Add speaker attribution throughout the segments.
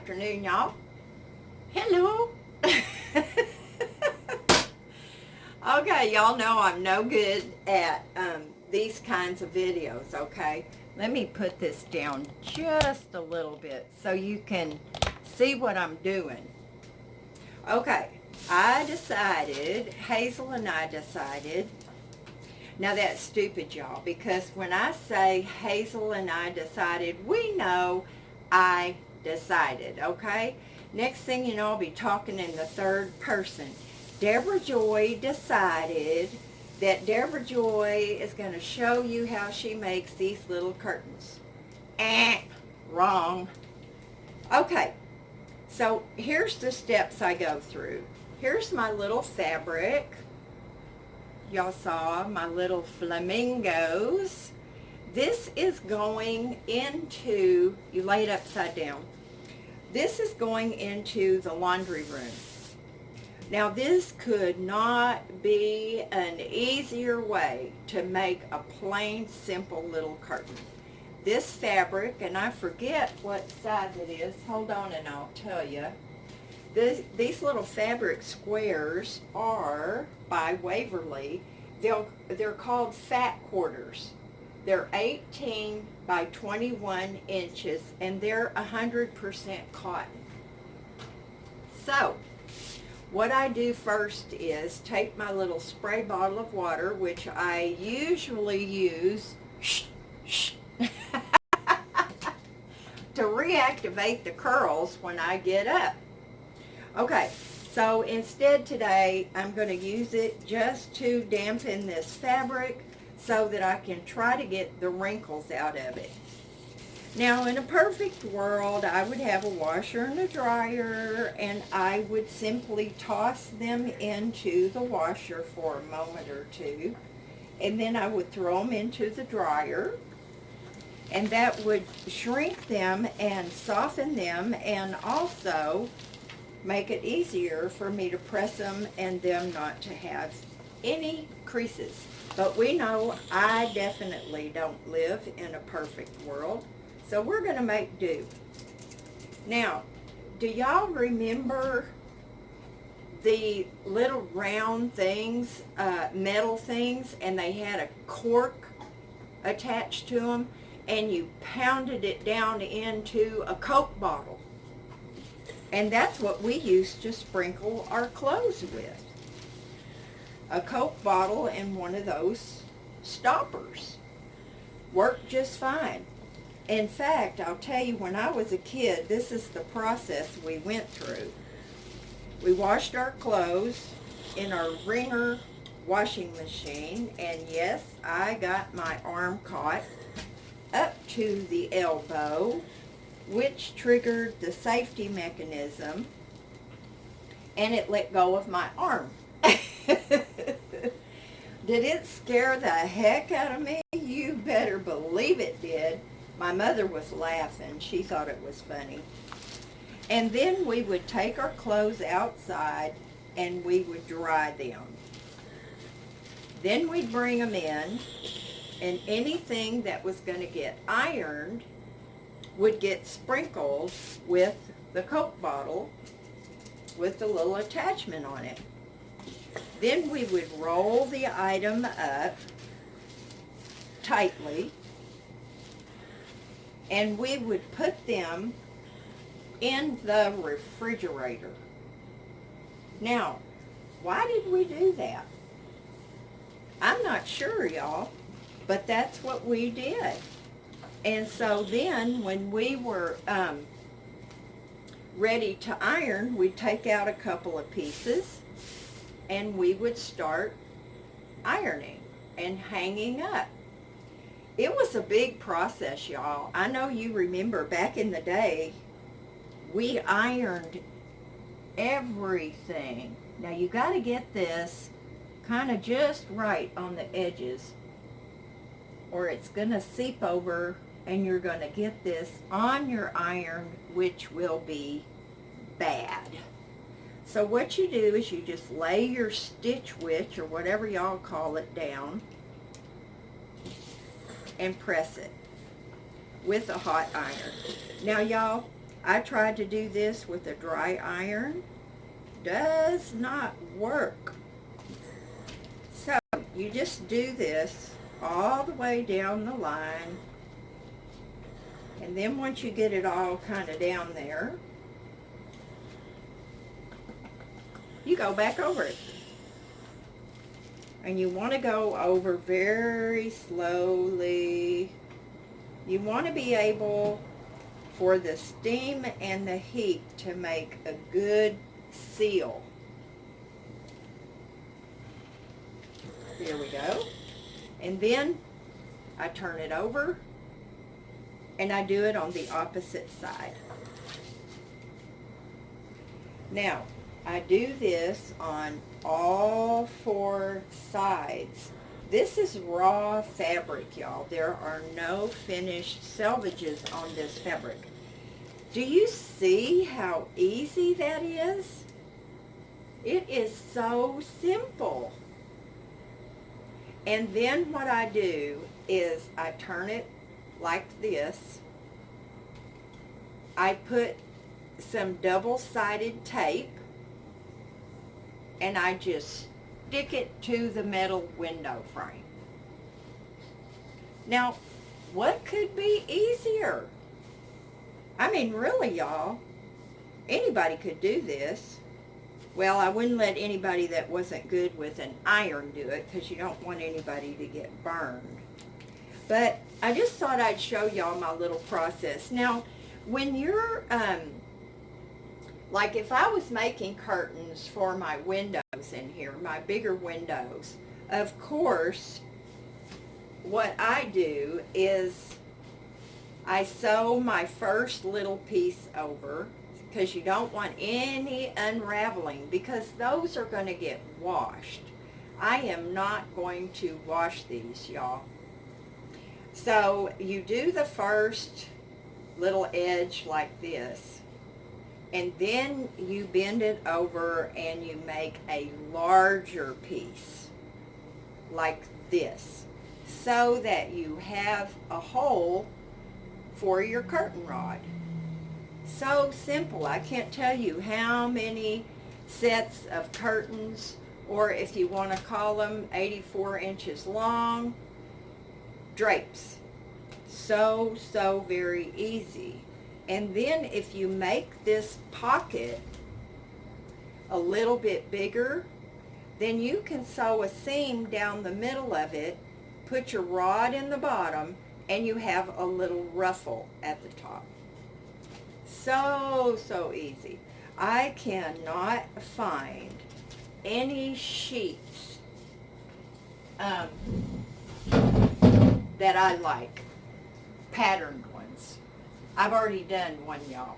Speaker 1: afternoon, y'all. Hello. Okay, y'all know I'm no good at these kinds of videos, okay? Let me put this down just a little bit so you can see what I'm doing. Okay, Hazel and I decided, now that's stupid, y'all, because when I say Hazel and I decided, we know I decided, okay? Next thing you know, I'll be talking in the third person. Deborah Joy decided that Deborah Joy is going to show you how she makes these little curtains. Wrong. Okay, so here's the steps I go through. Here's my little fabric. Y'all saw my little flamingos. This is going into, you lay it upside down. This is going into the laundry room. Now this could not be an easier way to make a plain, simple little curtain. This fabric, and I forget what size it is, hold on and I'll tell you. These little fabric squares are by Waverly. They're called fat quarters. They're 18 by 21 inches and they're 100% cotton. So, what I do first is take my little spray bottle of water, which I usually use to reactivate the curls when I get up. Okay, so instead today I'm going to use it just to dampen this fabric so that I can try to get the wrinkles out of it. Now in a perfect world I would have a washer and a dryer and I would simply toss them into the washer for a moment or two and then I would throw them into the dryer and that would shrink them and soften them and also make it easier for me to press them and them not to have any creases. But we know I definitely don't live in a perfect world, so we're going to make do. Now, do y'all remember the little round things, metal things, and they had a cork attached to them, and you pounded it down into a Coke bottle? And that's what we used to sprinkle our clothes with. A Coke bottle and one of those stoppers. Worked just fine. In fact, I'll tell you, when I was a kid, this is the process we went through. We washed our clothes in our Wringer washing machine, and yes, I got my arm caught up to the elbow, which triggered the safety mechanism, and it let go of my arm. Did it scare the heck out of me? You better believe it did. My mother was laughing. She thought it was funny. And then we would take our clothes outside and we would dry them. Then we'd bring them in, and anything that was going to get ironed would get sprinkled with the Coke bottle with the little attachment on it. Then we would roll the item up tightly and we would put them in the refrigerator. Now, why did we do that? I'm not sure, y'all, but that's what we did. And so then when we were ready to iron, we'd take out a couple of pieces and we would start ironing and hanging up. It was a big process, y'all. I know you remember back in the day, we ironed everything. Now you got to get this kind of just right on the edges or it's going to seep over and you're going to get this on your iron, which will be bad. So what you do is you just lay your stitch witch or whatever y'all call it down and press it with a hot iron. Now y'all, I tried to do this with a dry iron. Does not work. So you just do this all the way down the line. And then once you get it all kind of down there, you go back over it. And you want to go over very slowly. You want to be able for the steam and the heat to make a good seal. There we go. And then I turn it over and I do it on the opposite side. Now, I do this on all 4 sides. This is raw fabric, y'all. There are no finished selvages on this fabric. Do you see how easy that is? It is so simple. And then what I do is I turn it like this. I put some double-sided tape and I just stick it to the metal window frame. Now, what could be easier? I mean, really, y'all, anybody could do this. Well, I wouldn't let anybody that wasn't good with an iron do it because you don't want anybody to get burned. But I just thought I'd show y'all my little process. Now, when you're, like if I was making curtains for my windows in here, my bigger windows, of course, what I do is I sew my first little piece over because you don't want any unraveling because those are going to get washed. I am not going to wash these, y'all. So you do the first little edge like this, and then you bend it over and you make a larger piece like this so that you have a hole for your curtain rod. So simple. I can't tell you how many sets of curtains, or if you want to call them 84 inches long, drapes. So very easy. And then if you make this pocket a little bit bigger, then you can sew a seam down the middle of it, put your rod in the bottom, and you have a little ruffle at the top. So easy. I cannot find any sheets that I like, patterned ones. I've already done one, y'all.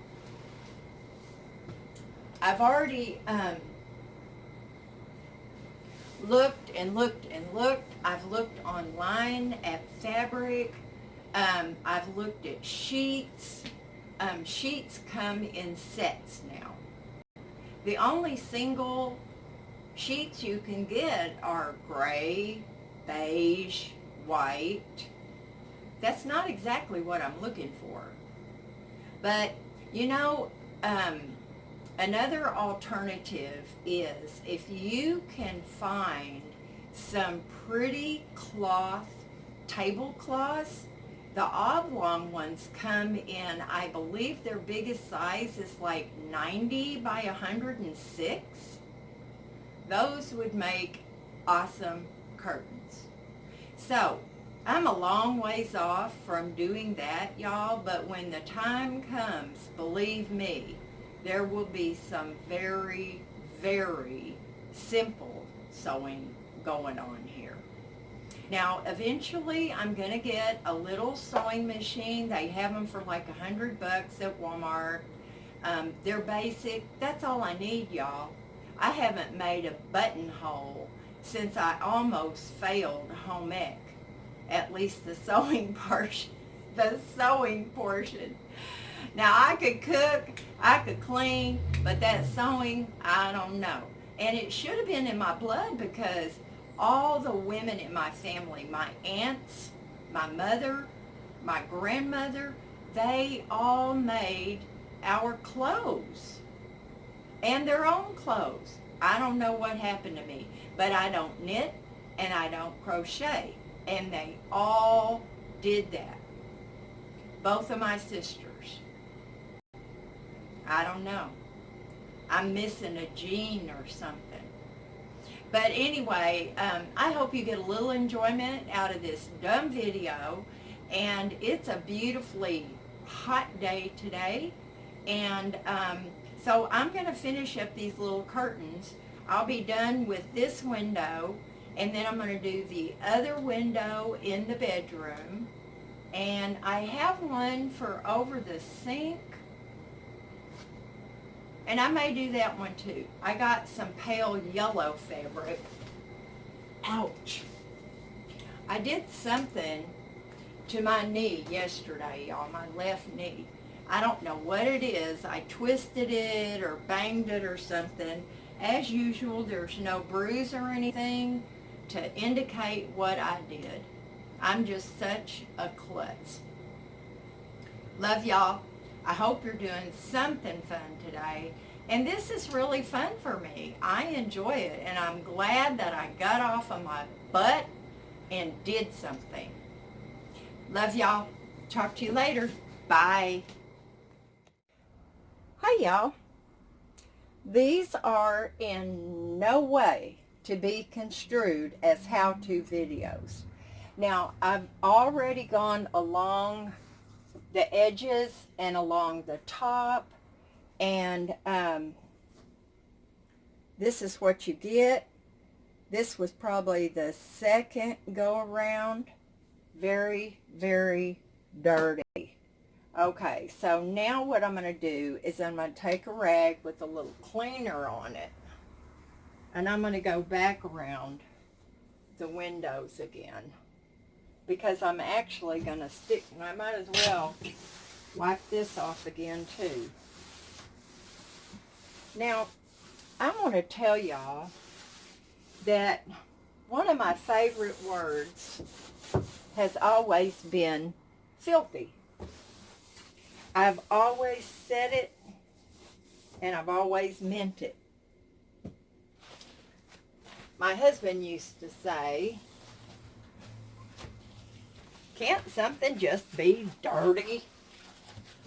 Speaker 1: I've already looked and looked and looked. I've looked online at fabric. I've looked at sheets. Sheets come in sets now. The only single sheets you can get are gray, beige, white. That's not exactly what I'm looking for. But, you know, another alternative is if you can find some pretty cloth, tablecloths. The oblong ones come in, I believe their biggest size is like 90 by 106. Those would make awesome curtains. So, I'm a long ways off from doing that, y'all, but when the time comes, believe me, there will be some very simple sewing going on here. Now, eventually, I'm going to get a little sewing machine. They have them for like $100 at Walmart. They're basic. That's all I need, y'all. I haven't made a buttonhole since I almost failed home ec. At least the sewing portion. The sewing portion. Now, I could cook, I could clean, but that sewing, I don't know. And it should have been in my blood because all the women in my family, my aunts, my mother, my grandmother, they all made our clothes and their own clothes. I don't know what happened to me, but I don't knit and I don't crochet. And they all did that. Both of my sisters. I don't know. I'm missing a gene or something. But anyway, I hope you get a little enjoyment out of this dumb video. And it's a beautifully hot day today. And so I'm going to finish up these little curtains. I'll be done with this window. And then I'm going to do the other window in the bedroom. And I have one for over the sink. And I may do that one too. I got some pale yellow fabric. Ouch. I did something to my knee yesterday, y'all, my left knee. I don't know what it is. I twisted it or banged it or something. As usual, there's no bruise or anything to indicate what I did. I'm just such a klutz. Love y'all. I hope you're doing something fun today. And this is really fun for me. I enjoy it, and I'm glad that I got off of my butt and did something. Love y'all. Talk to you later. Bye. Hi, y'all. These are in no way to be construed as how-to videos. Now, I've already gone along the edges and along the top, and this is what you get. This was probably the second go around. Very, very dirty. Okay, so now what I'm going to do is I'm going to take a rag with a little cleaner on it, and I'm going to go back around the windows again, because I'm actually going to stick, and I might as well wipe this off again too. Now, I want to tell y'all that one of my favorite words has always been filthy. I've always said it, and I've always meant it. My husband used to say, can't something just be dirty?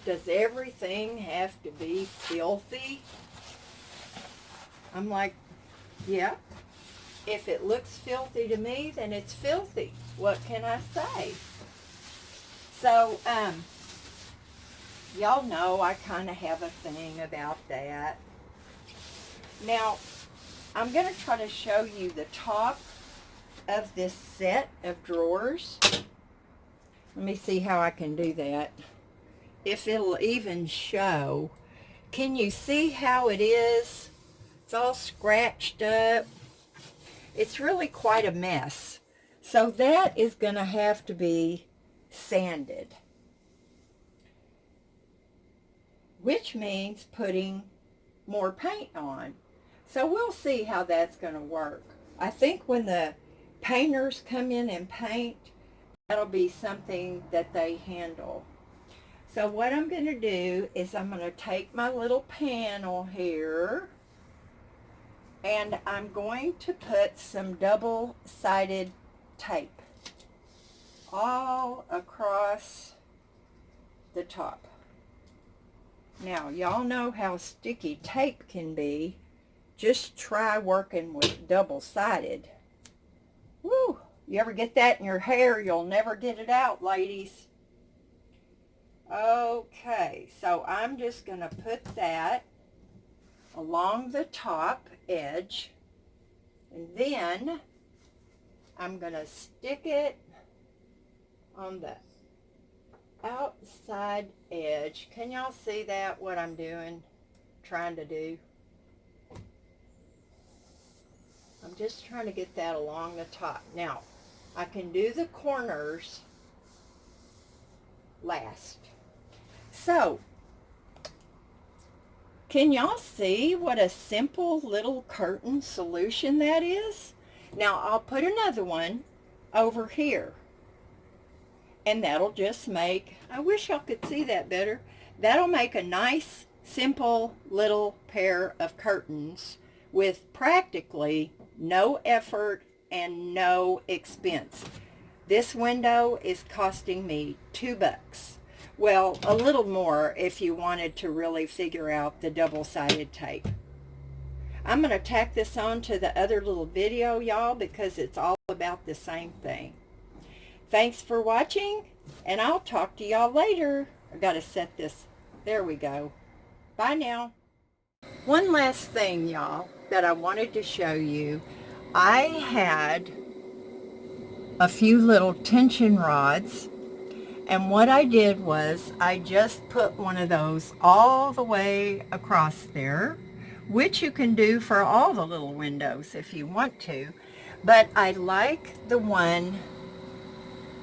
Speaker 1: Does everything have to be filthy? I'm like, yeah. If it looks filthy to me, then it's filthy. What can I say? So, y'all know I kind of have a thing about that. Now, I'm going to try to show you the top of this set of drawers. Let me see how I can do that. If it'll even show. Can you see how it is? It's all scratched up. It's really quite a mess. So that is going to have to be sanded, which means putting more paint on. So we'll see how that's going to work. I think when the painters come in and paint, that'll be something that they handle. So what I'm going to do is I'm going to take my little panel here, and I'm going to put some double-sided tape all across the top. Now, y'all know how sticky tape can be. Just try working with double-sided. Woo! You ever get that in your hair, you'll never get it out, ladies. Okay, so I'm just going to put that along the top edge, and then I'm going to stick it on the outside edge. Can y'all see that, what I'm doing, trying to do? I'm just trying to get that along the top. Now, I can do the corners last. So, can y'all see what a simple little curtain solution that is? Now, I'll put another one over here. And that'll just make, I wish y'all could see that better. That'll make a nice, simple little pair of curtains with practically no effort and no expense. This window is costing me $2. Well, a little more if you wanted to really figure out the double-sided tape. I'm going to tack this on to the other little video, y'all, because it's all about the same thing. Thanks for watching, and I'll talk to y'all later. I got to set this. There we go. Bye now. One last thing, y'all, that I wanted to show you. I had a few little tension rods, and what I did was I just put one of those all the way across there, which you can do for all the little windows if you want to, but I like the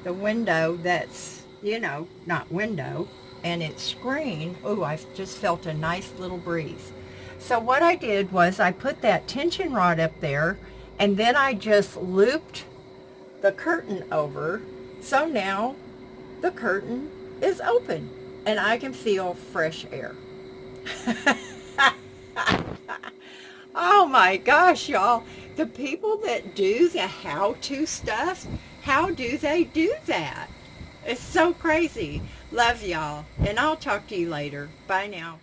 Speaker 1: window that's, you know, not window, and it's screen. Oh, I've just felt a nice little breeze. So what I did was I put that tension rod up there, and then I just looped the curtain over, so now the curtain is open and I can feel fresh air. Oh my gosh, y'all, the people that do the how-to stuff, how do they do that? It's so crazy. Love y'all, and I'll talk to you later. Bye now.